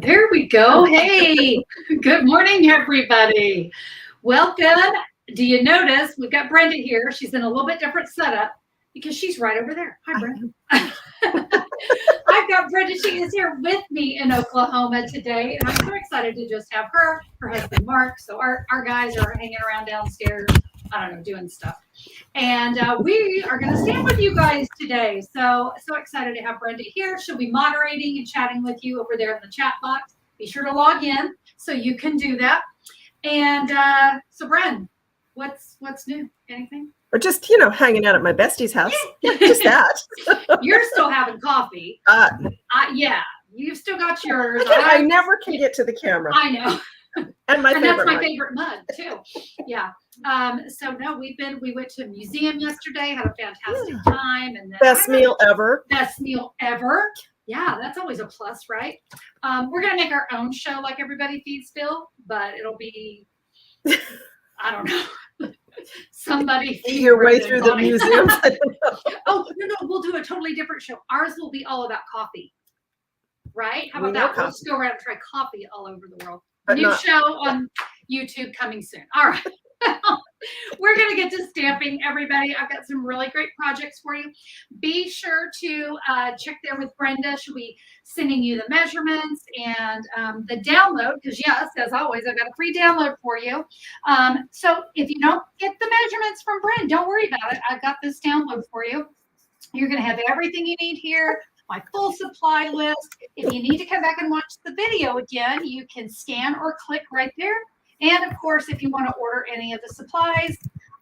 There we go. Hey, good morning, everybody. Welcome. Do you notice we've got Brenda here? She's in a little bit different setup because she's right over there. Hi, Brenda. I've got Brenda. She is here with me in Oklahoma today, and I'm so excited to just have her husband, Mark. So our guys are hanging around downstairs, I don't know, doing stuff. And we are going to stand with you guys today. So excited to have Brenda here. She'll be moderating and chatting with you over there in the chat box. Be sure to log in so you can do that. And so, Brenda, what's new? Anything? Or just, hanging out at my bestie's house. Just that. You're still having coffee. Yeah, you've still got yours. I never can get to the camera. I know. And that's my favorite mug too. Yeah. So no, we went to a museum yesterday, had a fantastic time, and then best meal ever. Best meal ever. Yeah, that's always a plus, right? We're gonna make our own show like Everybody Feeds Phil, but it'll be I don't know. Somebody eat your way through the museums. Oh no, we'll do a totally different show. Ours will be all about coffee. Right? How about that? Let's go around and try coffee all over the world. New show on YouTube coming soon. All right. We're going to get to stamping, everybody. I've got some really great projects for you. Be sure to check there with Brenda. She'll be sending you the measurements and the download, because yes, as always, I've got a free download for you. So if you don't get the measurements from Brenda, don't worry about it. I've got this download for you. You're going to have everything you need here. My full supply list. If you need to come back and watch the video again, you can scan or click right there. And of course, if you want to order any of the supplies,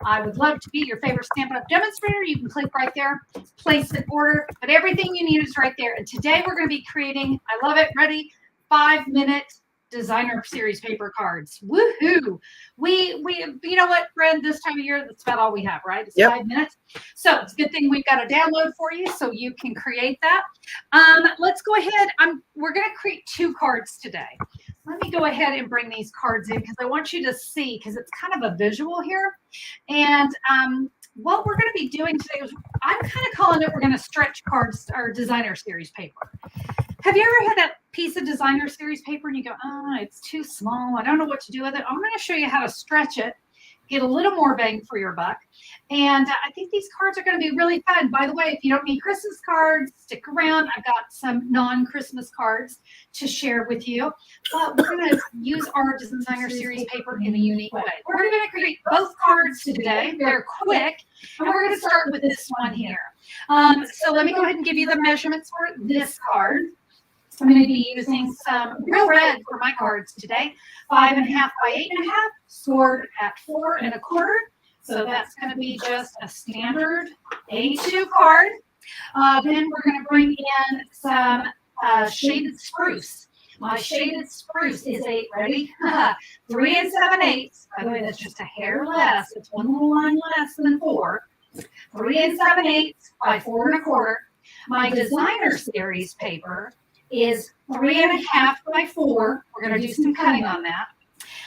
I would love to be your favorite Stampin' Up! Demonstrator. You can click right there, place an order, but everything you need is right there. And today we're going to be creating, I love it, ready, 5-minute designer series paper cards. Woohoo! We you know what, Brenda, this time of year, that's about all we have, right? It's 5 minutes. So it's a good thing we've got a download for you so you can create that. Let's go ahead. We're going to create 2 cards today. Let me go ahead and bring these cards in because I want you to see, because it's kind of a visual here. And what we're going to be doing today is, I'm kind of calling it, we're going to stretch cards or designer series paper. Have you ever had that piece of designer series paper and you go, it's too small. I don't know what to do with it. I'm going to show you how to stretch it, get a little more bang for your buck. And I think these cards are going to be really fun. By the way, if you don't need Christmas cards, stick around. I've got some non-Christmas cards to share with you. But we're going to use our designer series paper in a unique way. We're going to create both cards today. They're quick. And we're going to start with this one here. So let me go ahead and give you the measurements for this card. I'm going to be using some real red for my cards today. 5.5 by 8.5, scored at 4 1/4. So that's going to be just a standard A2 card. Then we're going to bring in some shaded spruce. My shaded spruce is ready? 3 7/8. By the way, that's just a hair less. It's one little line less than 4. 3 7/8 by 4 1/4. My designer series paper is 3.5 by 4. We're going to do some cutting on that.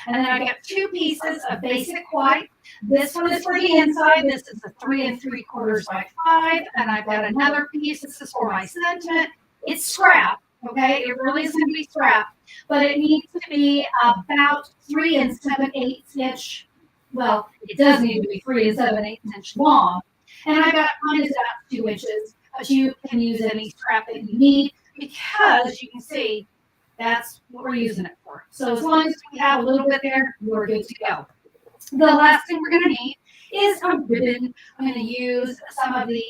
And then I've got 2 pieces of basic white. This one is for the inside. This is a 3 3/4 by 5. And I've got another piece. This is for my sentiment. It's scrap. Okay, it really is going to be scrap, but it needs to be about 3 7/8 inch. Well, it does need to be 3 7/8 inch long. And I've got mine is about 2 inches, but you can use any scrap that you need, because you can see that's what we're using it for. So as long as we have a little bit there, we're good to go. The last thing we're going to need is a ribbon. I'm going to use some of the,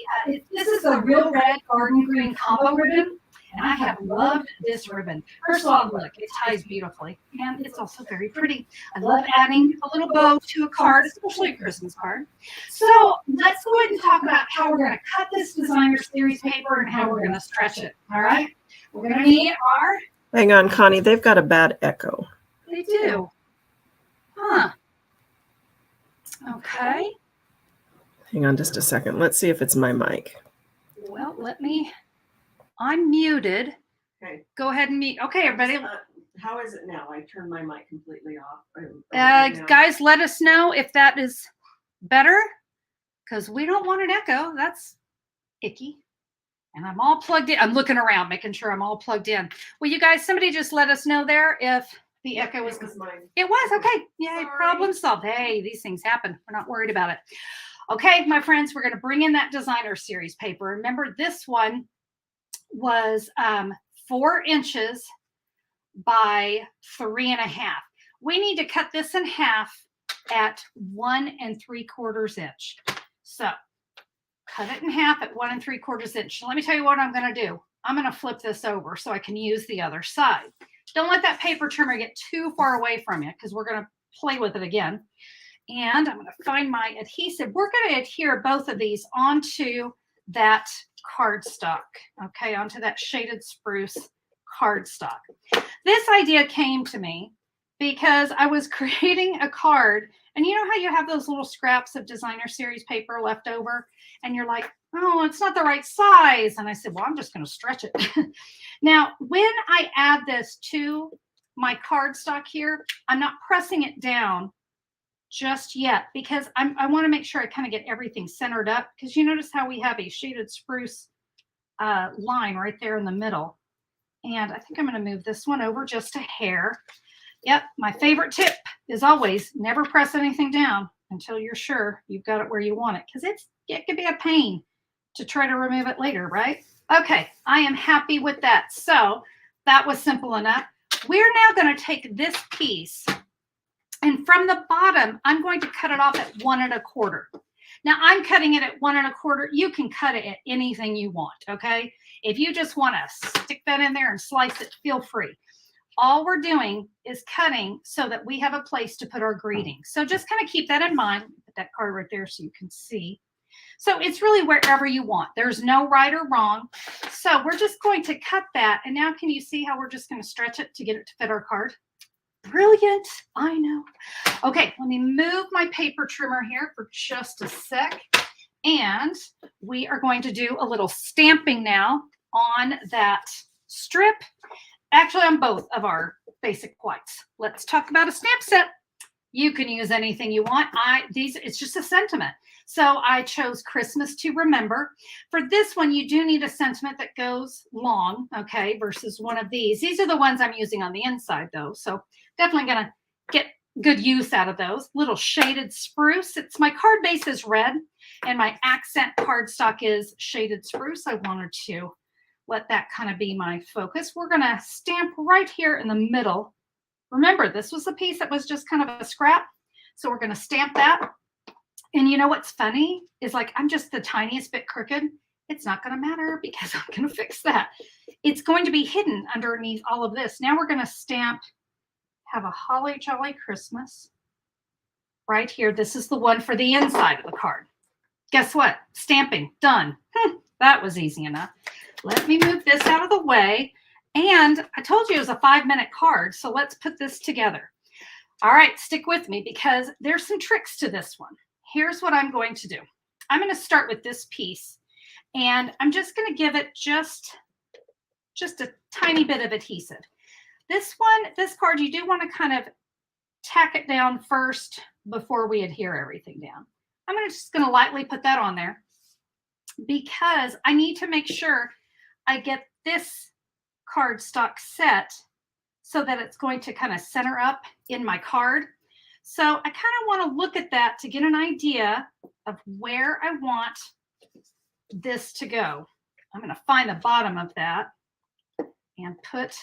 this is the Real Red Garden Green Combo ribbon, and I have loved this ribbon. First of all, look, it ties beautifully, and it's also very pretty. I love adding a little bow to a card, especially a Christmas card. So let's go ahead and talk about how we're going to cut this designer series paper and how we're going to stretch it. All right? We're going to need our... Hang on, Connie. They've got a bad echo. They do. Huh. Okay. Hang on just a second. Let's see if it's my mic. Well, I'm muted. Okay. Go ahead and mute. Okay, everybody. How is it now? I turned my mic completely off. Guys, let us know if that is better, because we don't want an echo. That's icky. And I'm all plugged in. I'm looking around, making sure I'm all plugged in. Well, you guys, somebody just let us know there if the echo was. It was mine. It was, okay. Yay, Sorry. problem solved. Hey, these things happen. We're not worried about it. Okay, my friends, we're going to bring in that designer series paper. Remember, this one was 4 inches by 3.5. We need to cut this in half at 1 3/4 inch. So cut it in half at 1 3/4 inch. Let me tell you what I'm going to do. I'm going to flip this over so I can use the other side. Don't let that paper trimmer get too far away from you because we're going to play with it again. And I'm going to find my adhesive. We're going to adhere both of these onto that cardstock, okay, onto that shaded spruce cardstock. This idea came to me because I was creating a card, and you know how you have those little scraps of designer series paper left over, and you're like, oh, it's not the right size. And I said, well, I'm just going to stretch it. Now, when I add this to my cardstock here, I'm not pressing it down just yet because I want to make sure I kind of get everything centered up, because you notice how we have a shaded spruce line right there in the middle. And I think I'm going to move this one over just a hair. Yep, my favorite tip is always never press anything down until you're sure you've got it where you want it, because it can be a pain to try to remove it later, right? Okay, I am happy with that. So that was simple enough. We're now going to take this piece, and from the bottom, I'm going to cut it off at 1 1/4. Now I'm cutting it at 1 1/4. You can cut it at anything you want, okay? If you just want to stick that in there and slice it, feel free. All we're doing is cutting so that we have a place to put our greeting. So just kind of keep that in mind. Put that card right there so you can see. So it's really wherever you want. There's no right or wrong. So we're just going to cut that. And now can you see how we're just going to stretch it to get it to fit our card? Brilliant. I know. Okay, let me move my paper trimmer here for just a sec. And we are going to do a little stamping now on that strip. Actually, on both of our basic whites. Let's talk about a stamp set. You can use anything you want. It's just a sentiment. So I chose Christmas to Remember. For this one, you do need a sentiment that goes long, okay, versus one of these. These are the ones I'm using on the inside, though. So definitely going to get good use out of those. Little shaded spruce. My card base is red, and my accent cardstock is shaded spruce. I wanted to let that kind of be my focus. We're going to stamp right here in the middle. Remember, this was a piece that was just kind of a scrap. So we're going to stamp that. And you know what's funny is, like, I'm just the tiniest bit crooked. It's not going to matter because I'm going to fix that. It's going to be hidden underneath all of this. Now we're going to stamp, have a Holly Jolly Christmas right here. This is the one for the inside of the card. Guess what? Stamping, done. That was easy enough. Let me move this out of the way. And I told you it was a 5-minute card, so let's put this together. All right, stick with me because there's some tricks to this one. Here's what I'm going to do. I'm going to start with this piece, and I'm just going to give it just a tiny bit of adhesive. This card, you do want to kind of tack it down first before we adhere everything down. I'm just going to lightly put that on there because I need to make sure I get this cardstock set so that it's going to kind of center up in my card. So I kind of want to look at that to get an idea of where I want this to go. I'm going to find the bottom of that and put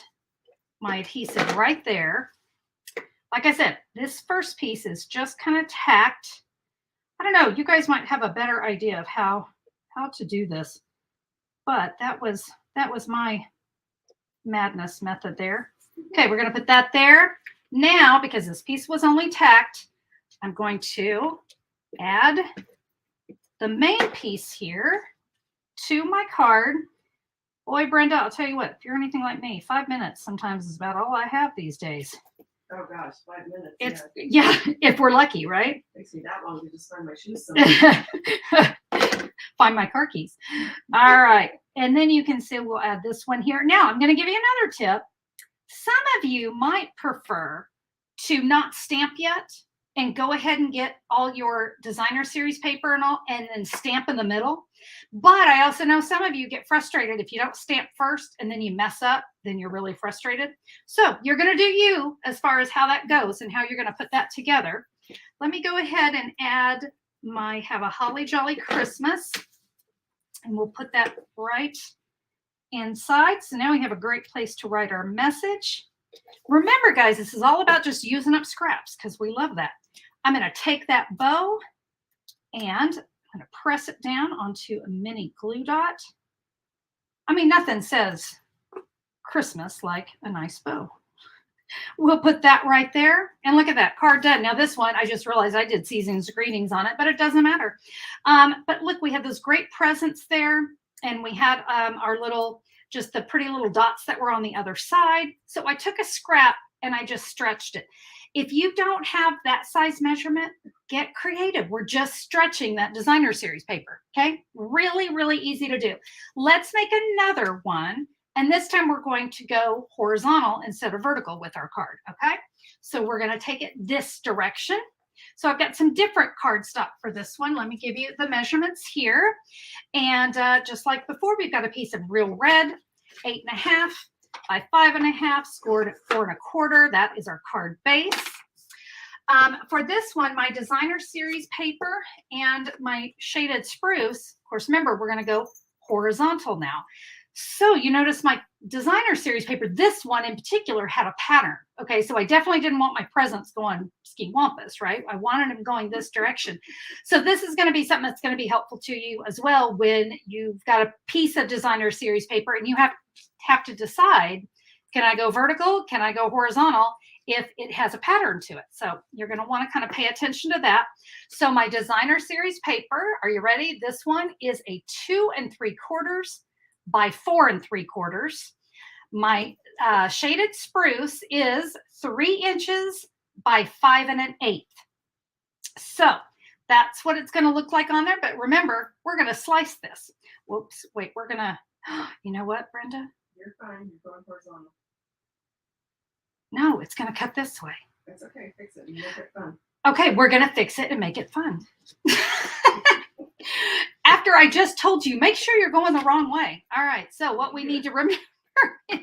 my adhesive right there. Like I said, this first piece is just kind of tacked. I don't know, you guys might have a better idea of how to do this, but that was my madness method there. Okay, we're going to put that there. Now, because this piece was only tacked, I'm going to add the main piece here to my card. Boy, Brenda, I'll tell you what, if you're anything like me, 5 minutes sometimes is about all I have these days. Oh gosh, 5 minutes. It's yeah, if we're lucky, right? Takes me that long to just find my shoes somewhere. Find my car keys. All right. And then you can see we'll add this one here. Now I'm going to give you another tip. Some of you might prefer to not stamp yet and go ahead and get all your designer series paper and all, and then stamp in the middle. But I also know some of you get frustrated if you don't stamp first and then you mess up, then you're really frustrated. So you're going to do you as far as how that goes and how you're going to put that together. Let me go ahead and add have a Holly Jolly Christmas, and we'll put that right inside. So now we have a great place to write our message. Remember, guys, this is all about just using up scraps because we love that. I'm going to take that bow and I'm going to press it down onto a mini glue dot. I mean, nothing says Christmas like a nice bow. We'll put that right there. And look at that, card done. Now this one, I just realized I did season's greetings on it, but it doesn't matter. But look, we have those great presents there. And we had our little, just the pretty little dots that were on the other side. So I took a scrap and I just stretched it. If you don't have that size measurement, get creative. We're just stretching that designer series paper, okay? Really, really easy to do. Let's make another one. And this time we're going to go horizontal instead of vertical with our card, okay? So we're going to take it this direction. So I've got some different cardstock for this one. Let me give you the measurements here. And just like before, we've got a piece of real red, 8.5 by 5.5, scored at 4 1/4. That is our card base. For this one, my designer series paper and my shaded spruce, of course, remember, we're going to go horizontal now. So you notice my designer series paper, this one in particular had a pattern. Okay, so I definitely didn't want my presents going ski-wampus, right? I wanted them going this direction. So this is going to be something that's going to be helpful to you as well when you've got a piece of designer series paper and you have to decide, can I go vertical? Can I go horizontal? If it has a pattern to it. So you're going to want to kind of pay attention to that. So my designer series paper, are you ready? This one is a 2 3/4 by 4 3/4. My shaded spruce is 3 inches by 5 1/8. So that's what it's going to look like on there. But remember, we're going to slice this. Whoops, wait, we're going to, you know what, Brenda? You're fine. You're going horizontal. No, it's going to cut this way. That's okay. Fix it and make it fun. Okay, we're going to fix it and make it fun. After I just told you, make sure you're going the wrong way. All right, so what we need to remember is,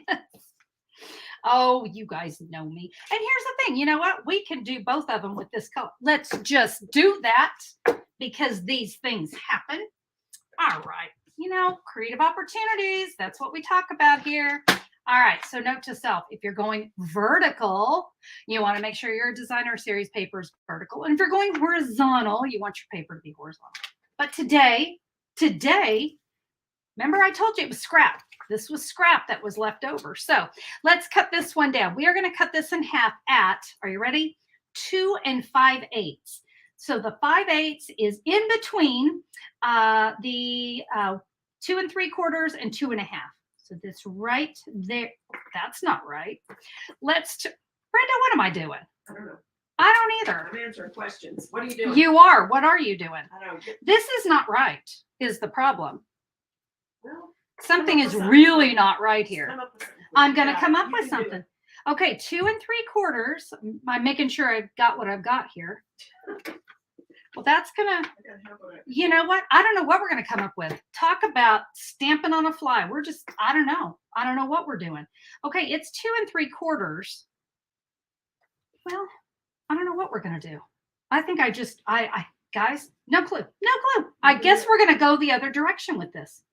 oh, you guys know me. And here's the thing, you know what? We can do both of them with this color. Let's just do that because these things happen. All right, you know, creative opportunities. That's what we talk about here. All right, so note to self, if you're going vertical, you want to make sure your designer series paper is vertical. And if you're going horizontal, you want your paper to be horizontal. But today, remember I told you it was scrap. This was scrap that was left over. So let's cut this one down. We are going to cut this in half at, are you ready? 2 5/8. So the 5/8 is in between the 2 3/4 and 2 1/2. So this right there, that's not right. Brenda, what am I doing? I don't know. I don't either. I'm answering questions. What are you doing? You are. What are you doing? I don't know. This is not right, is the problem. Well, Something is really not right here. come up with something. I'm going to Yeah, come up you with can do something. it. Okay, 2 3/4. I'm making sure I've got what I've got here. Well, that's going to, I gotta have what I- you know what? I don't know what we're going to come up with. Talk about stamping on a fly. We're just, I don't know. I don't know what we're doing. Okay, it's 2 3/4. Well, I don't know what we're going to do. I think guys, no clue. I guess we're going to go the other direction with this.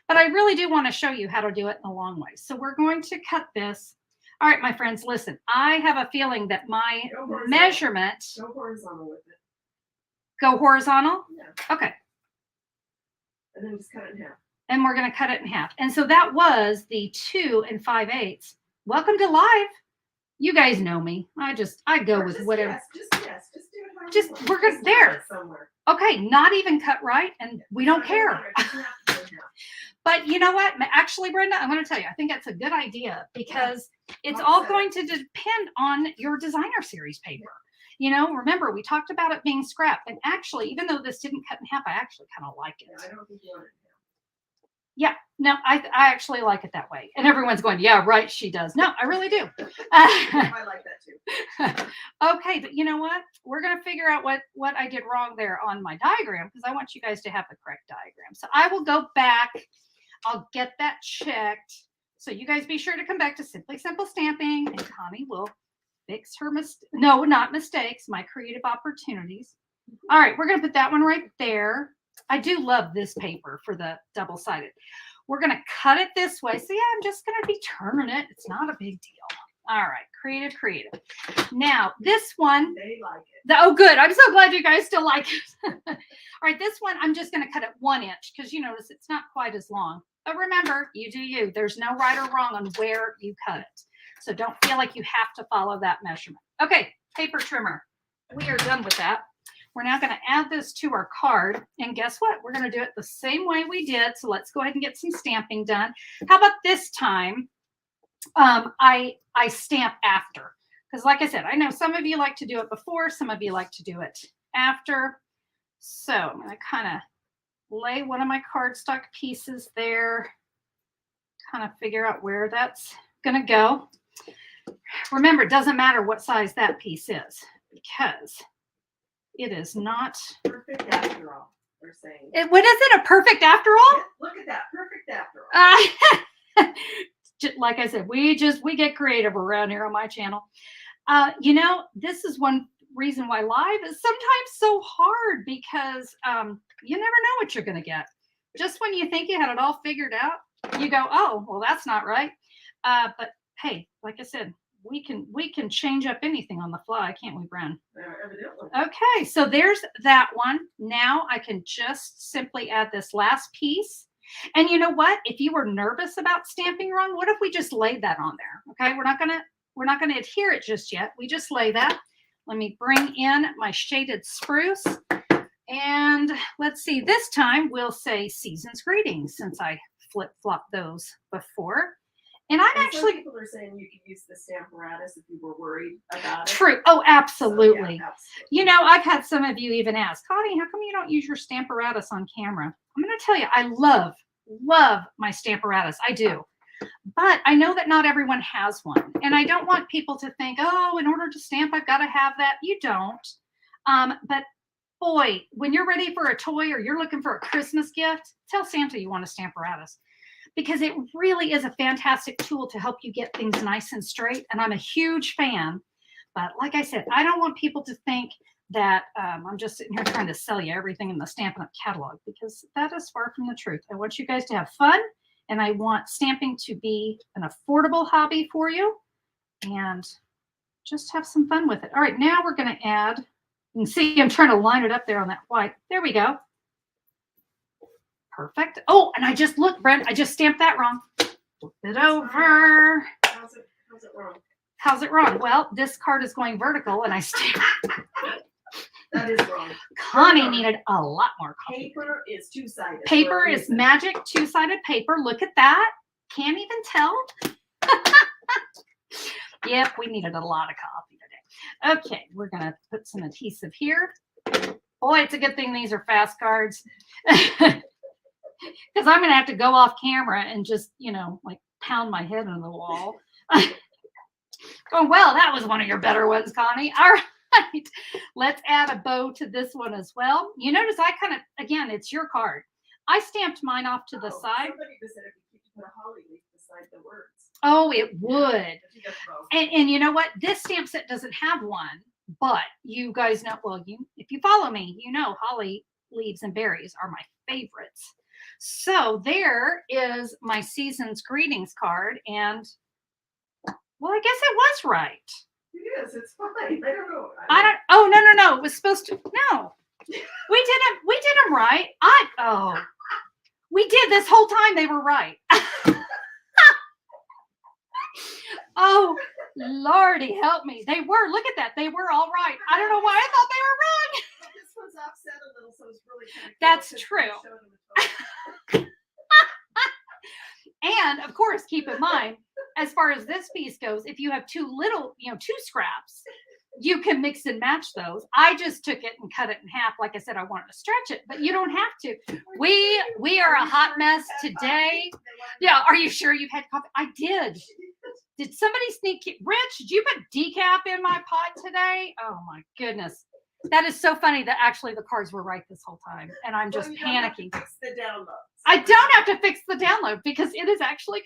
But I really do want to show you how to do it in a long way. So we're going to cut this. All right, my friends, listen. I have a feeling that my Go horizontal. measurement, Go horizontal with it. go horizontal. Yeah. Okay. And then just cut it in half. And we're going to cut it in half. And so that was the 2 5/8. Welcome to live. You guys know me. I go Or with just whatever. Yes, just yes. Just do it however Just- you want. we're good Just there. cut it somewhere. Okay, not even cut right, and we don't It care. doesn't matter. It doesn't have to go in half. But you know what? Actually, Brenda, I'm going to tell you, I think that's a good idea because it's Well all said. going to depend on your designer series paper. You know, remember, we talked about it being scrap. And actually, even though this didn't cut in half, I actually kind of like it. Yeah, I don't think you want it in half. Yeah, no, I actually like it that way. And everyone's going, yeah, right, she does. No, I really do. I like that too. Okay, but you know what? We're going to figure out what I did wrong there on my diagram because I want you guys to have the correct diagram. So I will go back. I'll get that checked. So you guys be sure to come back to Simply Simple Stamping, and Connie will fix her no, not mistakes, my creative opportunities. All right, we're going to put that one right there. I do love this paper for the double-sided. We're going to cut it this way. So yeah, I'm just going to be turning it. It's not a big deal. All right, creative. Now, this one. They like it. Oh, good. I'm so glad you guys still like it. All right, this one, I'm just going to cut it 1 inch because you notice it's not quite as long. But remember, you do you. There's no right or wrong on where you cut it. So don't feel like you have to follow that measurement. Okay, paper trimmer. We are done with that. We're now going to add this to our card. And guess what? We're going to do it the same way we did. So let's go ahead and get some stamping done. How about this time? I stamp after. Because like I said, I know some of you like to do it before. Some of you like to do it after. So I'm going to kind of lay one of my cardstock pieces there. Kind of figure out where that's going to go. Remember, it doesn't matter what size that piece is because it is not Perfect after all, they're saying. What is it? A perfect after all? Yeah, look at that. Perfect after all. Like I said, we get creative around here on my channel. You know, this is one reason why live is sometimes so hard because you never know what you're going to get. Just when you think you had it all figured out, you go, oh, well, that's not right. But hey, like I said, we can change up anything on the fly, can't we, Bren? Evidently. Okay, so there's that one. Now I can just simply add this last piece. And you know what? If you were nervous about stamping wrong, what if we just laid that on there? Okay, we're not gonna adhere it just yet. We just lay that. Let me bring in my shaded spruce. And let's see, this time we'll say Season's Greetings since I flip-flopped those before. And I'm actually. Some people are saying you could use the Stamparatus if you were worried about it. True. Oh, absolutely. So, yeah, absolutely. You know, I've had some of you even ask, Connie, how come you don't use your Stamparatus on camera? I'm going to tell you, I love my Stamparatus. I do. But I know that not everyone has one. And I don't want people to think, oh, in order to stamp, I've got to have that. You don't. But boy, when you're ready for a toy or you're looking for a Christmas gift, tell Santa you want a Stamparatus. Because it really is a fantastic tool to help you get things nice and straight. And I'm a huge fan. But like I said, I don't want people to think that I'm just sitting here trying to sell you everything in the Stampin' Up! Catalog, because that is far from the truth. I want you guys to have fun, and I want stamping to be an affordable hobby for you, and just have some fun with it. All right, now we're going to add, you can see I'm trying to line it up there on that white. There we go. Perfect. Oh, and I just looked, Brent, I just stamped that wrong. Flip it over. How's it wrong? How's it wrong? Well, this card is going vertical, and I stamped. That is wrong. Connie needed a lot more copy. Paper is two-sided. Paper is magic two-sided paper. Look at that. Can't even tell. Yep, we needed a lot of copy today. Okay, we're going to put some adhesive here. Boy, it's a good thing these are fast cards. Because I'm going to have to go off camera and just, you know, like pound my head on the wall. Oh, well, that was one of your better ones, Connie. All right. Let's add a bow to this one as well. You notice I kind of, again, it's your card. I stamped mine off to the side. Somebody just said if you put a holly leaf beside the words. Oh, it would. And you know what? This stamp set doesn't have one, but you guys know, well, if you follow me, you know holly leaves and berries are my favorites. So there is my Season's Greetings card, and well, I guess it was right. It is. It's fine. I don't know. Oh, no. It was supposed to. No, we did them right. We did this whole time. They were right. Oh, Lordy, help me. They were. Look at that. They were all right. I don't know why I thought they were wrong. This one's offset a little, so it's really kind of. That's true. And of course, keep in mind, as far as this piece goes, if you have two scraps, you can mix and match those. I just took it and cut it in half. Like I said, I wanted to stretch it, but you don't have to. We are a hot mess today. Yeah. Are you sure you've had coffee? I did. Did somebody sneak it? Rich, did you put decaf in my pot today? Oh my goodness. That is so funny that actually the cards were right this whole time. And I'm just panicking. Fix the download. I don't have to fix the download because it is actually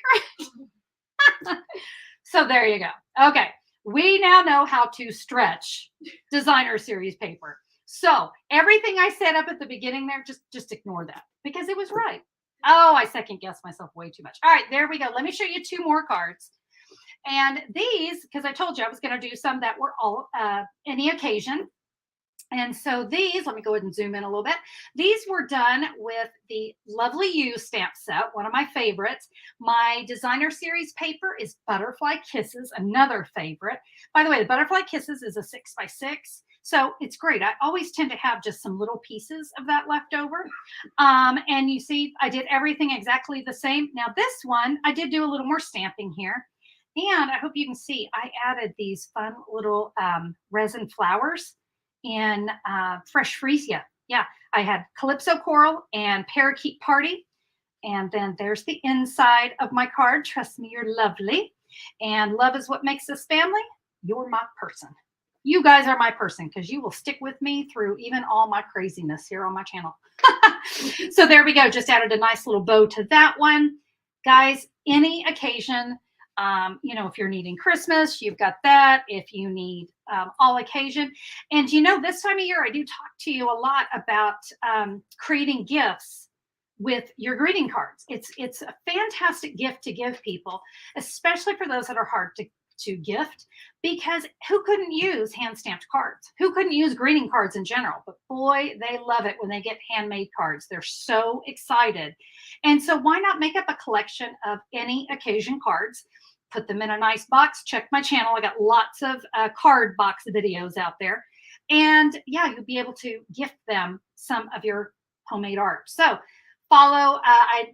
correct. So there you go. Okay. We now know how to stretch designer series paper. So everything I said up at the beginning there, just ignore that because it was right. Oh, I second guessed myself way too much. All right, there we go. Let me show you 2 more cards. And these, because I told you I was going to do some that were all any occasion. And so these, let me go ahead and zoom in a little bit. These were done with the Lovely You stamp set, one of my favorites. My designer series paper is Butterfly Kisses, another favorite. By the way, the Butterfly Kisses is a 6x6. So it's great. I always tend to have just some little pieces of that left over. And you see, I did everything exactly the same. Now this one, I did do a little more stamping here. And I hope you can see, I added these fun little resin flowers in Fresh Freesia. Yeah, I had Calypso Coral and Parakeet Party. And then there's the inside of my card. Trust me, you're lovely. And love is what makes us family. You're my person. You guys are my person because you will stick with me through even all my craziness here on my channel. So there we go. Just added a nice little bow to that one. Guys, any occasion, you know, if you're needing Christmas, you've got that. If you need all occasion. And you know, this time of year, I do talk to you a lot about creating gifts with your greeting cards. It's a fantastic gift to give people, especially for those that are hard to gift, because who couldn't use hand stamped cards? Who couldn't use greeting cards in general? But boy, they love it when they get handmade cards. They're so excited. And so why not make up a collection of any occasion cards, put them in a nice box, check my channel. I got lots of card box videos out there. And yeah, you'll be able to gift them some of your homemade art. So follow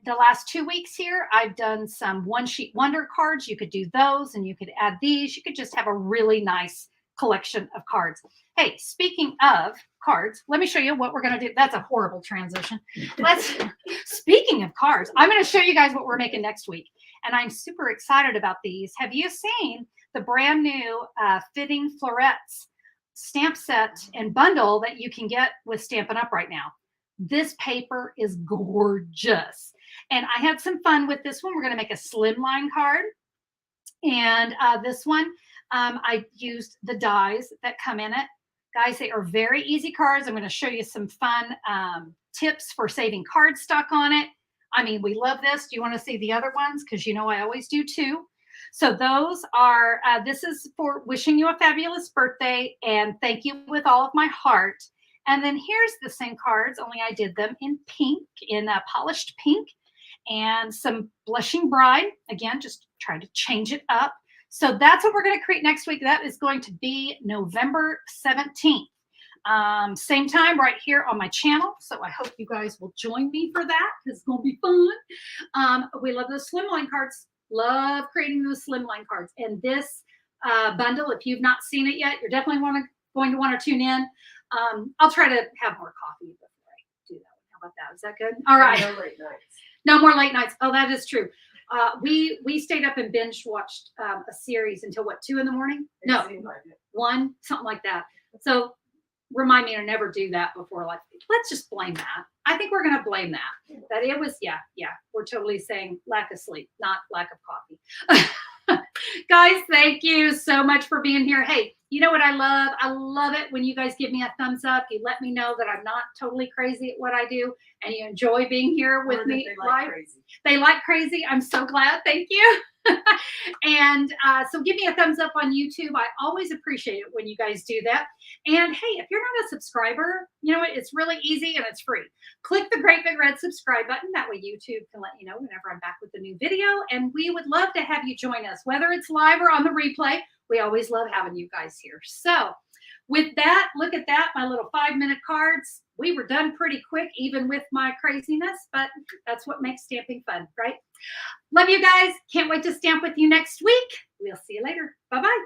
the last 2 weeks here. I've done some one sheet wonder cards. You could do those and you could add these. You could just have a really nice collection of cards. Hey, speaking of cards, let me show you what we're going to do. That's a horrible transition. Speaking of cards, I'm going to show you guys what we're making next week. And I'm super excited about these. Have you seen the brand new Fitting Florets stamp set and bundle that you can get with Stampin' Up! Right now? This paper is gorgeous. And I had some fun with this one. We're going to make a slimline card. And this one, I used the dies that come in it. Guys, they are very easy cards. I'm going to show you some fun tips for saving cardstock on it. I mean, we love this. Do you want to see the other ones? Because you know I always do too. So those are, this is for wishing you a fabulous birthday and thank you with all of my heart. And then here's the same cards, only I did them in pink, in polished pink, and some blushing bride. Again, just trying to change it up. So that's what we're going to create next week. That is going to be November 17th. Same time right here on my channel. So I hope you guys will join me for that because it's going to be fun. We love those slimline cards. Love creating those slimline cards. And this bundle, if you've not seen it yet, you're definitely going to want to tune in. I'll try to have more coffee before I do that. How about that? Is that good? All right. No late nights. No more late nights. Oh, that is true. We stayed up and binge watched a series until what, 2 in the morning? No, 1, something like that. So remind me to never do that before. Like, let's just blame that. I think we're going to blame that. That it was, yeah. We're totally saying lack of sleep, not lack of coffee. Guys, thank you so much for being here. Hey, you know what I love? I love it when you guys give me a thumbs up. You let me know that I'm not totally crazy at what I do and you enjoy being here with me. They like crazy. I'm so glad. Thank you. And so give me a thumbs up on YouTube. I always appreciate it when you guys do that. And hey, if you're not a subscriber, you know what? It's really easy and it's free. Click the great big red subscribe button. That way YouTube can let you know whenever I'm back with a new video. And we would love to have you join us, whether it's live or on the replay. We always love having you guys here. So with that, look at that, my little 5-minute cards. We were done pretty quick, even with my craziness, but that's what makes stamping fun, right? Love you guys. Can't wait to stamp with you next week. We'll see you later. Bye-bye.